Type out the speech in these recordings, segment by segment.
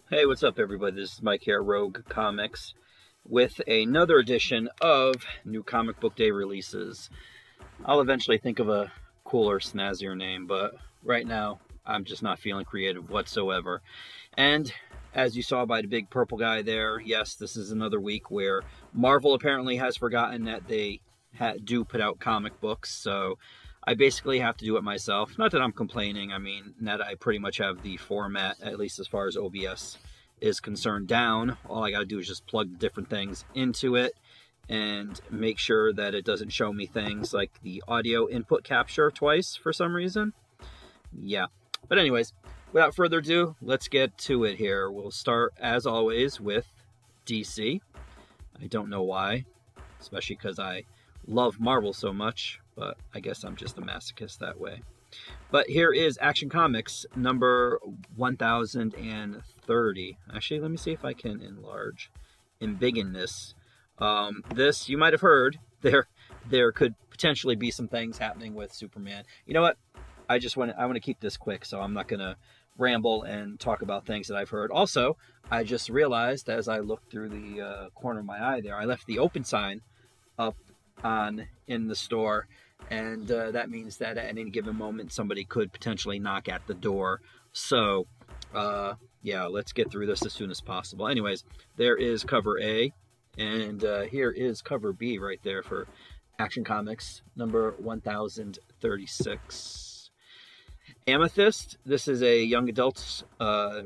Hey, what's up, everybody? This is Mike here, Rogue Comics, with another edition of new comic book day releases. I'll eventually think of a cooler, snazzier name, but right now I'm just not feeling creative whatsoever. And as you saw by the big purple guy there, yes, this is another week where Marvel apparently has forgotten that they do put out comic books, so I basically have to do it myself. Not that I'm complaining. I mean, that I pretty much have the format, at least as far as OBS is concerned, down. All I got to do is just plug different things into it and make sure that it doesn't show me things like the audio input capture twice for some reason. Yeah. But anyways, without further ado, let's get to it here. We'll start, as always, with DC. I don't know why, especially because I love Marvel so much, but I guess I'm just a masochist that way. But here is Action Comics number 1030. Actually, let me see if I can enlarge and biggen this. This, you might have heard, there could potentially be some things happening with Superman. You know what? I want to keep this quick, so I'm not going to ramble and talk about things that I've heard. Also, I just realized as I looked through the corner of my eye there, I left the open sign up in the store, and that means that at any given moment somebody could potentially knock at the door. So yeah, let's get through this as soon as possible. Anyways, there is cover A, and here is cover B right there for Action Comics number 1036. Amethyst. This is a young adult's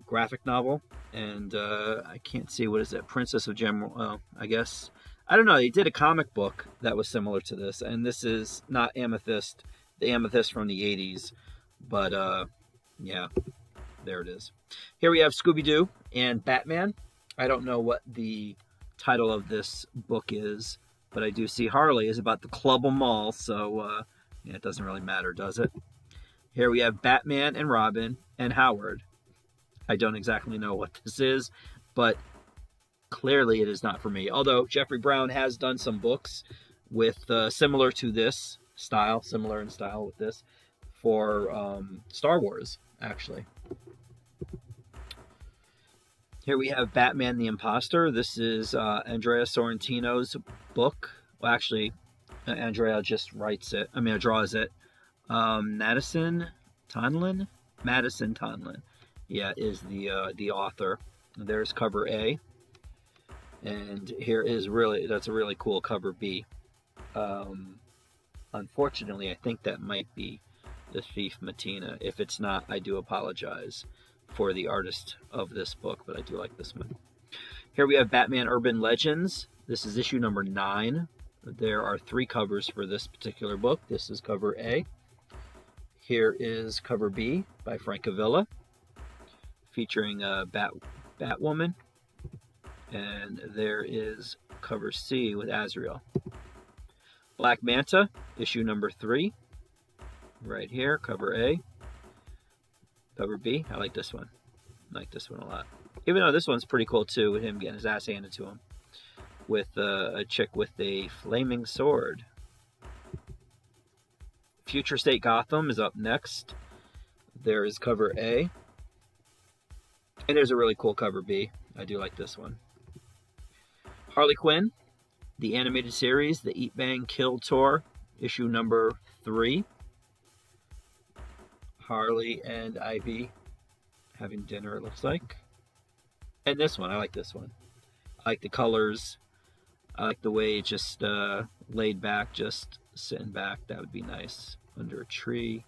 graphic novel, and I can't see, what is it, Princess of Gem, I guess. I don't know, they did a comic book that was similar to this, and this is not Amethyst, the Amethyst from the 80s, but yeah, there it is. Here we have Scooby-Doo and Batman. I don't know what the title of this book is, but I do see Harley is about to club them all, so yeah, it doesn't really matter, does it? Here we have Batman and Robin and Howard. I don't exactly know what this is, but clearly it is not for me. Although Jeffrey Brown has done some books with similar to this style, similar in style with this, for Star Wars, actually. Here we have Batman the Imposter. This is Andrea Sorrentino's book. Well, actually, Andrea just draws it. Madison Tonlin, yeah, is the author. There's cover A. And here is that's a really cool cover B. Unfortunately, I think that might be the Thief Matina. If it's not, I do apologize for the artist of this book, but I do like this one. Here we have Batman Urban Legends. This is issue number 9. There are 3 covers for this particular book. This is cover A. Here is cover B by Frank Avila, featuring Batwoman. And there is cover C with Azrael. Black Manta, issue number 3. Right here, cover A. Cover B, I like this one. I like this one a lot. Even though this one's pretty cool too, with him getting his ass handed to him. With a chick with a flaming sword. Future State Gotham is up next. There is cover A. And there's a really cool cover B. I do like this one. Harley Quinn, the animated series, the Eat Bang Kill Tour, issue number 3. Harley and Ivy having dinner, it looks like. And this one, I like this one. I like the colors. I like the way it just laid back, just sitting back. That would be nice. Under a tree,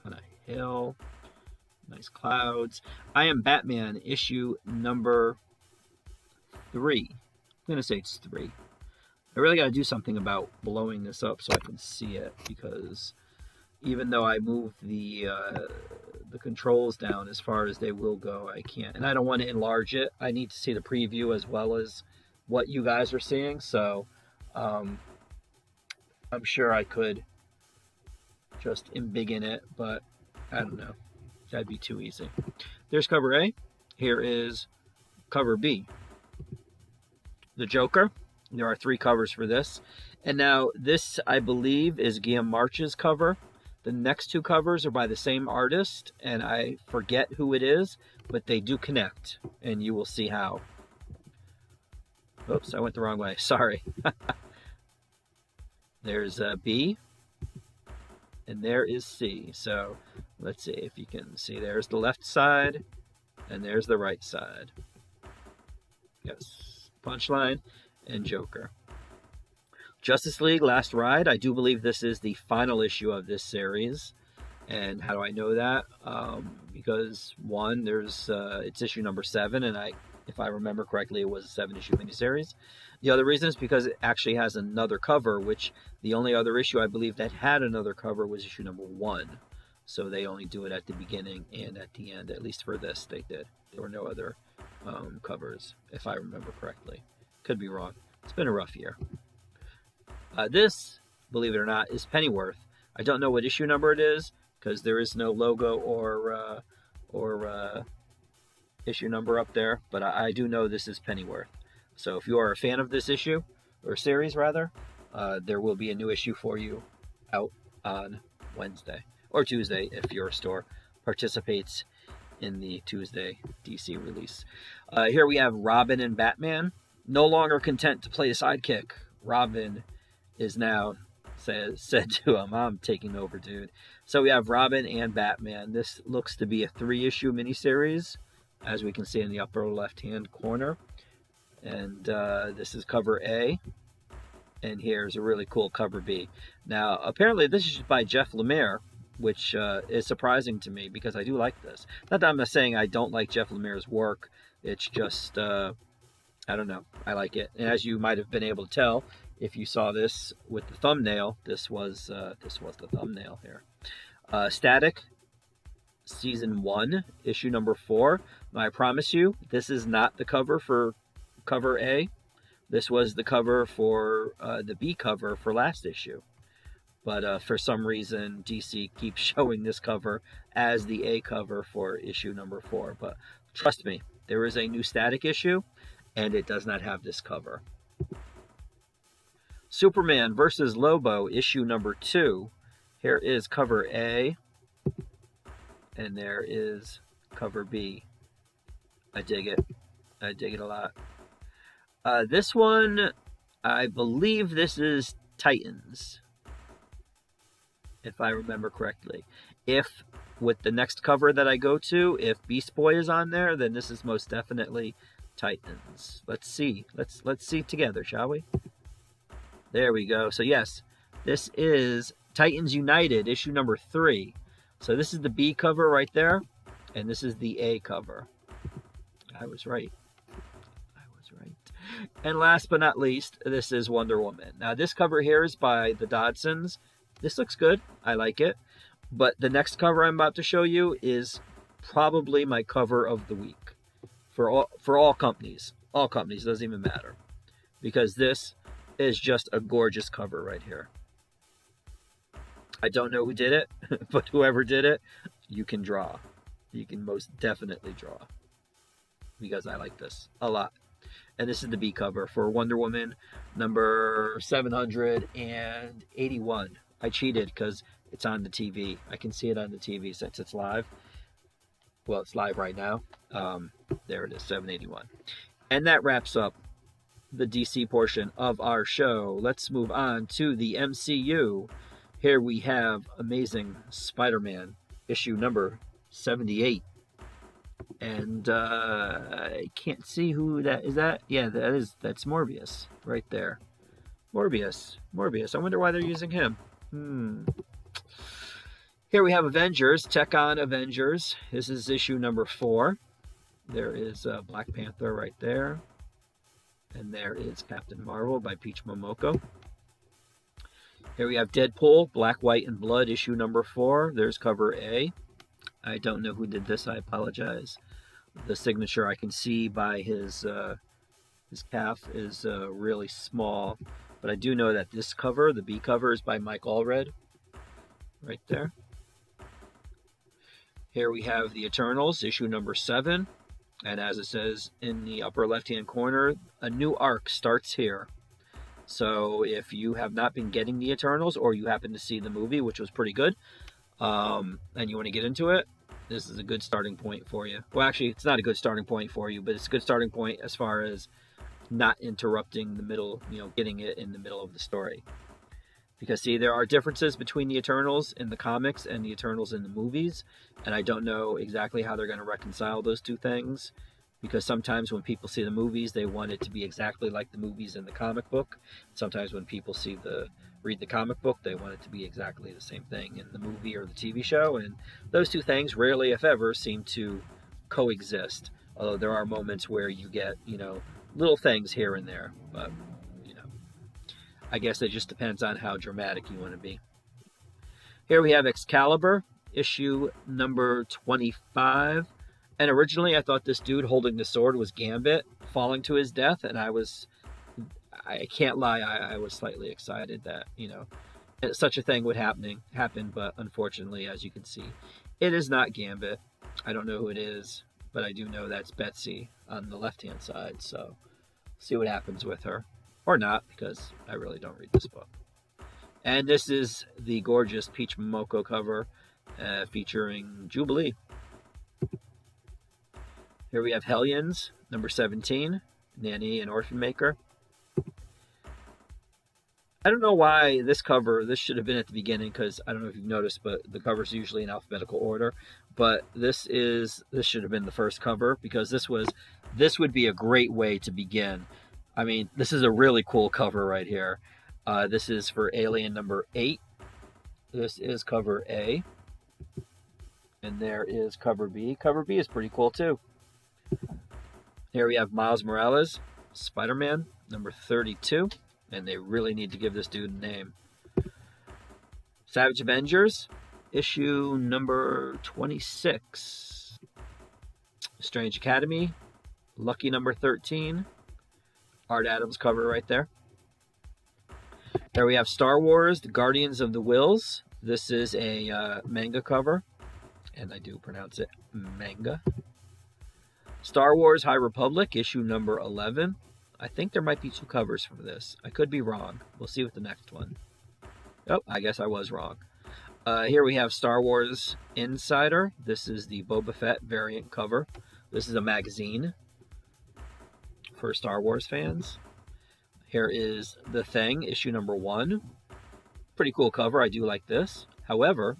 on a hill, nice clouds. I Am Batman, issue number 3. I'm going to say it's 3. I really got to do something about blowing this up so I can see it, because even though I move the controls down as far as they will go, I can't. And I don't want to enlarge it. I need to see the preview as well as what you guys are seeing. So I'm sure I could just embiggen it, but I don't know. That'd be too easy. There's cover A. Here is cover B. The Joker. There are 3 covers for this. And now this, I believe, is Guillaume March's cover. The next two covers are by the same artist, and I forget who it is, but they do connect, and you will see how. Oops, I went the wrong way. Sorry. There's B, and there is C. So let's see if you can see. There's the left side, and there's the right side. Yes, Punchline and Joker. Justice League Last Ride. I do believe this is the final issue of this series. And how do I know that? Because one, it's issue number 7, and if I remember correctly, it was a 7-issue miniseries. The other reason is because it actually has another cover, which the only other issue I believe that had another cover was issue number 1. So they only do it at the beginning and at the end. At least for this, they did. There were no other covers, if I remember correctly. Could be wrong. It's been a rough year. This, believe it or not, is Pennyworth. I don't know what issue number it is because there is no logo or issue number up there, but I do know this is Pennyworth. So if you are a fan of this issue, or series rather, there will be a new issue for you out on Wednesday or Tuesday if your store participates in the Tuesday DC release. Here we have Robin and Batman. No longer content to play a sidekick, Robin is now said to him, I'm taking over, dude. So we have Robin and Batman. This looks to be a 3-issue miniseries, as we can see in the upper left-hand corner. And this is cover A. And here's a really cool cover B. Now, apparently this is by Jeff Lemire, which is surprising to me because I do like this. Not that I'm not saying I don't like Jeff Lemire's work. It's just, I don't know. I like it. And as you might have been able to tell, if you saw this with the thumbnail, this was the thumbnail here. Static, Season 1, issue number 4. Now, I promise you, this is not the cover for cover A. This was the cover for the B cover for last issue. But for some reason, DC keeps showing this cover as the A cover for issue number 4. But trust me, there is a new Static issue, and it does not have this cover. Superman versus Lobo, issue number 2. Here is cover A, and there is cover B. I dig it. I dig it a lot. This one, I believe this is Titans, if I remember correctly. If, with the next cover that I go to, if Beast Boy is on there, then this is most definitely Titans. Let's see. Let's see together, shall we? There we go. So yes, this is Titans United, issue number 3. So this is the B cover right there, and this is the A cover. I was right. And last but not least, this is Wonder Woman. Now this cover here is by the Dodsons. This looks good. I like it. But the next cover I'm about to show you is probably my cover of the week. For all companies. All companies, doesn't even matter. Because this is just a gorgeous cover right here. I don't know who did it, but whoever did it, you can draw. You can most definitely draw. Because I like this a lot. And this is the B cover for Wonder Woman number 781. I cheated because it's on the TV. I can see it on the TV since it's live. Well, it's live right now. There it is, 781. And that wraps up the DC portion of our show. Let's move on to the MCU. Here we have Amazing Spider-Man, issue number 78. And I can't see who that is. Yeah, that's Morbius right there. Morbius. I wonder why they're using him. Here we have Avengers, Tech on Avengers. This is issue number 4. There is Black Panther right there. And there is Captain Marvel by Peach Momoko. Here we have Deadpool, Black, White, and Blood, issue number 4. There's cover A. I don't know who did this. I apologize. The signature I can see by his calf is really small. But I do know that this cover, the B cover, is by Mike Allred. Right there. Here we have the Eternals, issue number 7. And as it says in the upper left-hand corner, a new arc starts here. So if you have not been getting the Eternals, or you happen to see the movie, which was pretty good, and you want to get into it, this is a good starting point for you. Well, actually, it's not a good starting point for you, but it's a good starting point as far as not interrupting the middle, getting it in the middle of the story. Because, see, there are differences between the Eternals in the comics and the Eternals in the movies, and I don't know exactly how they're going to reconcile those two things, because sometimes when people see the movies, they want it to be exactly like the movies in the comic book. Sometimes when people read the comic book, they want it to be exactly the same thing in the movie or the TV show, and those two things rarely, if ever, seem to coexist. Although there are moments where you get, little things here and there, but, I guess it just depends on how dramatic you want to be. Here we have Excalibur, issue number 25. And originally I thought this dude holding the sword was Gambit falling to his death, and I can't lie, I was slightly excited that, such a thing would happen, but unfortunately, as you can see, it is not Gambit. I don't know who it is, but I do know that's Betsy on the left-hand side, so see what happens with her. Or not, because I really don't read this book. And this is the gorgeous Peach Momoko cover featuring Jubilee. Here we have Hellions, number 17, Nanny and Orphan Maker. I don't know why this should have been at the beginning, because I don't know if you've noticed, but the cover's usually in alphabetical order. But this should have been the first cover, because this would be a great way to begin. I mean, this is a really cool cover right here. This is for Alien number 8. This is cover A. And there is cover B. Cover B is pretty cool too. Here we have Miles Morales, Spider-Man, number 32. And they really need to give this dude a name. Savage Avengers, issue number 26. Strange Academy, Lucky number 13. Art Adams cover right there. There we have Star Wars, The Guardians of the Whills. This is a manga cover, and I do pronounce it manga. Star Wars High Republic, issue number 11. I think there might be 2 covers for this. I could be wrong. We'll see with the next one. Oh, I guess I was wrong. Here we have Star Wars Insider. This is the Boba Fett variant cover. This is a magazine for Star Wars fans. Here is The Thing, issue number 1. Pretty cool cover. I do like this. However,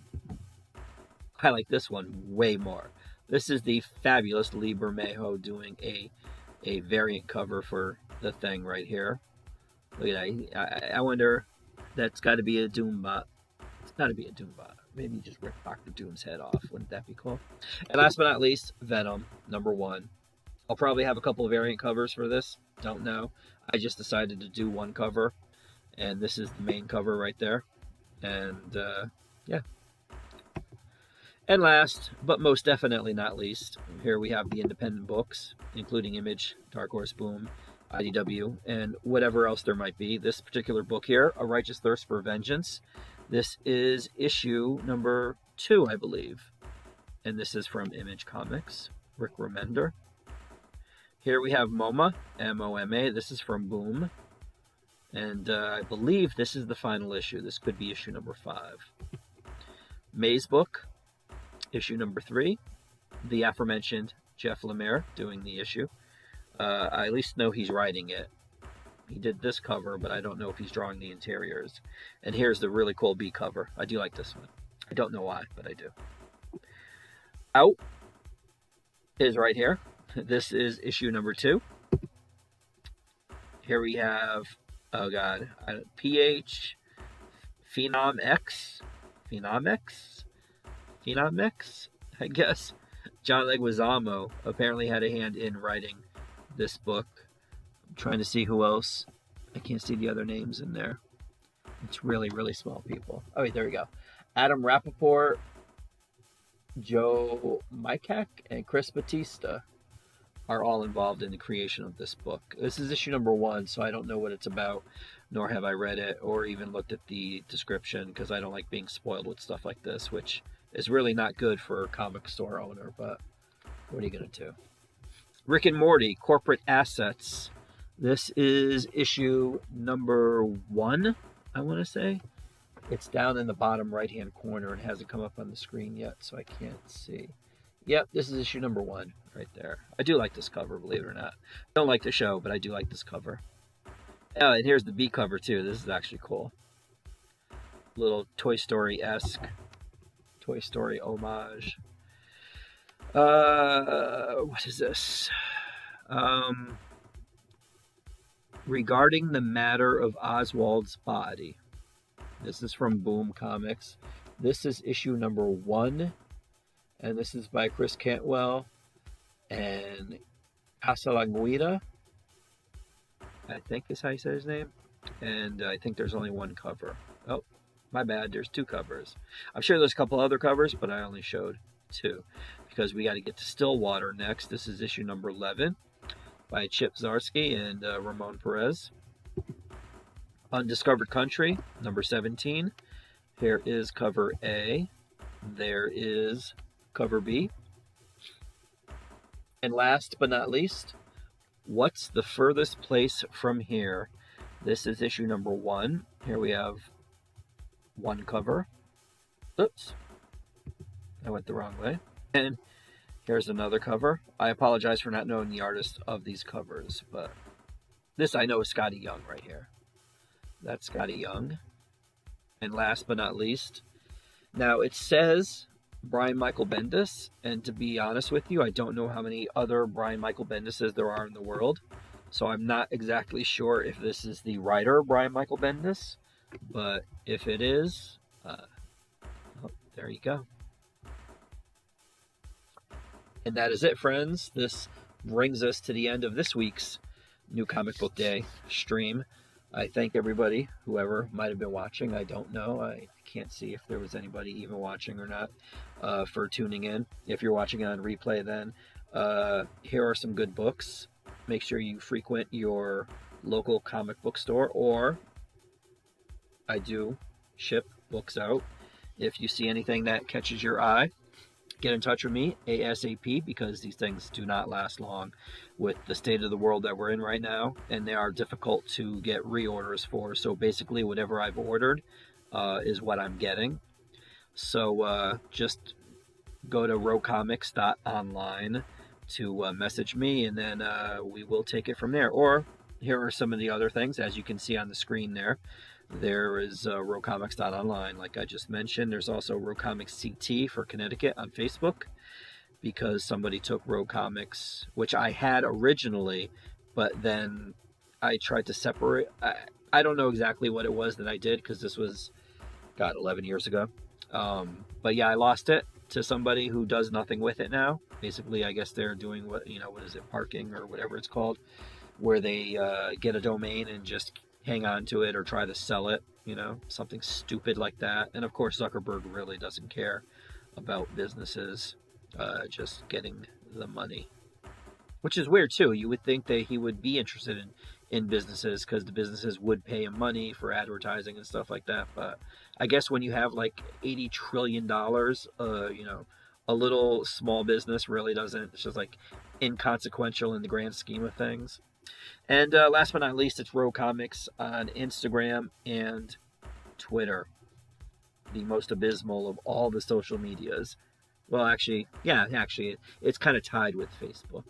I like this one way more. This is the fabulous Lee Bermejo doing a variant cover for The Thing right here. Look at that. I wonder, that's got to be a Doombot. It's got to be a Doombot. Maybe just rip Dr. Doom's head off. Wouldn't that be cool? And last but not least, Venom, number 1. I'll probably have a couple of variant covers for this. Don't know. I just decided to do one cover. And this is the main cover right there. And, yeah. And last, but most definitely not least, here we have the independent books, including Image, Dark Horse, Boom, IDW, and whatever else there might be. This particular book here, A Righteous Thirst for Vengeance. This is issue number 2, I believe. And this is from Image Comics, Rick Remender. Here we have MoMA, M-O-M-A. This is from Boom. And I believe this is the final issue. This could be issue number 5. Maze Book, issue number 3. The aforementioned Jeff Lemire doing the issue. I at least know he's writing it. He did this cover, but I don't know if he's drawing the interiors. And here's the really cool B cover. I do like this one. I don't know why, but I do. Out is right here. This is issue number 2. Here we have, oh god, PH Phenom X, I guess. John Leguizamo apparently had a hand in writing this book. I'm trying to see who else. I can't see the other names in there. It's really, really small people. Oh, wait, there we go. Adam Rappaport, Joe Mikak, and Chris Batista are all involved in the creation of this book. This is issue number 1, so I don't know what it's about, nor have I read it or even looked at the description, because I don't like being spoiled with stuff like this, which is really not good for a comic store owner, but what are you going to do? Rick and Morty, Corporate Assets. This is issue number 1, I want to say. It's down in the bottom right-hand corner and hasn't come up on the screen yet, so I can't see. Yep, this is issue number 1 right there. I do like this cover, believe it or not. I don't like the show, but I do like this cover. Oh, and here's the B cover too. This is actually cool. Little Toy Story-esque, Toy Story homage. What is this? Regarding the matter of Oswald's body. This is from Boom Comics. This is issue number 1, and this is by Chris Cantwell and Casalanguida, I think is how you say his name. And I think there's only 1 cover. Oh, my bad, there's 2 covers. I'm sure there's a couple other covers, but I only showed 2 because we got to get to Stillwater next. This is issue number 11 by Chip Zdarsky and Ramon Perez. Undiscovered Country, number 17. Here is cover A. There is cover B. And last but not least, What's the Furthest Place from Here? This is issue number 1. Here we have 1 cover. Oops. I went the wrong way. And here's another cover. I apologize for not knowing the artist of these covers, but this I know is Scotty Young right here. That's Scotty Young. And last but not least, now it says Brian Michael Bendis, and to be honest with you, I don't know how many other Brian Michael Bendises there are in the world, so I'm not exactly sure if this is the writer Brian Michael Bendis, but if it is, oh, there you go. And that is it, friends. This brings us to the end of this week's New Comic Book Day stream. I thank everybody, whoever might have been watching. I don't know. I can't see if there was anybody even watching or not, for tuning in. If you're watching on replay, then here are some good books. Make sure you frequent your local comic book store, or I do ship books out. If you see anything that catches your eye, get in touch with me ASAP, because these things do not last long with the state of the world that we're in right now, and they are difficult to get reorders for. So basically whatever I've ordered is what I'm getting. So just go to rowcomics.online to message me, and then we will take it from there. Or here are some of the other things, as you can see on the screen there. There is rowcomics.online, like I just mentioned. There's also rowcomics CT for Connecticut on Facebook, because somebody took Row Comics, which I had originally, but then I tried to separate. I don't know exactly what it was that I did, because this was, God, 11 years ago. But yeah, I lost it to somebody who does nothing with it now. Basically, I guess they're doing what is it, parking or whatever it's called, where they get a domain and just hang on to it or try to sell it, something stupid like that. And of course, Zuckerberg really doesn't care about businesses just getting the money, which is weird too. You would think that he would be interested in businesses, because the businesses would pay him money for advertising and stuff like that. But I guess when you have like $80 trillion, a little small business really doesn't. It's just like inconsequential in the grand scheme of things. And last but not least, it's Row Comics on Instagram and Twitter, the most abysmal of all the social medias. Well, actually, it's kind of tied with Facebook.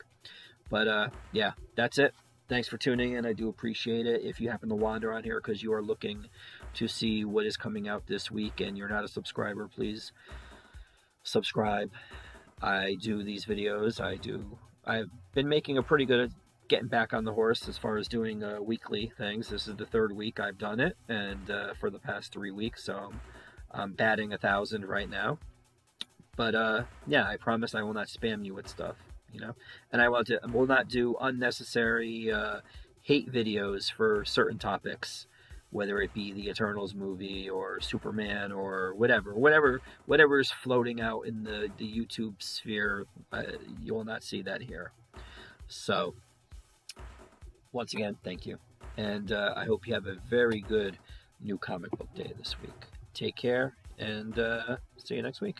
But yeah, that's it. Thanks for tuning in. I do appreciate it. If you happen to wander on here because you are looking to see what is coming out this week and you're not a subscriber, please subscribe. I do these videos. I've been making a pretty good getting back on the horse as far as doing weekly things. This is the 3rd week I've done it, and for the past 3 weeks, so I'm batting 1,000 right now. But yeah, I promise I will not spam you with stuff, and I will not do unnecessary hate videos for certain topics, whether it be the Eternals movie or Superman or whatever is floating out in the YouTube sphere. You will not see that here. So once again, thank you. And I hope you have a very good New Comic Book Day this week. Take care, and see you next week.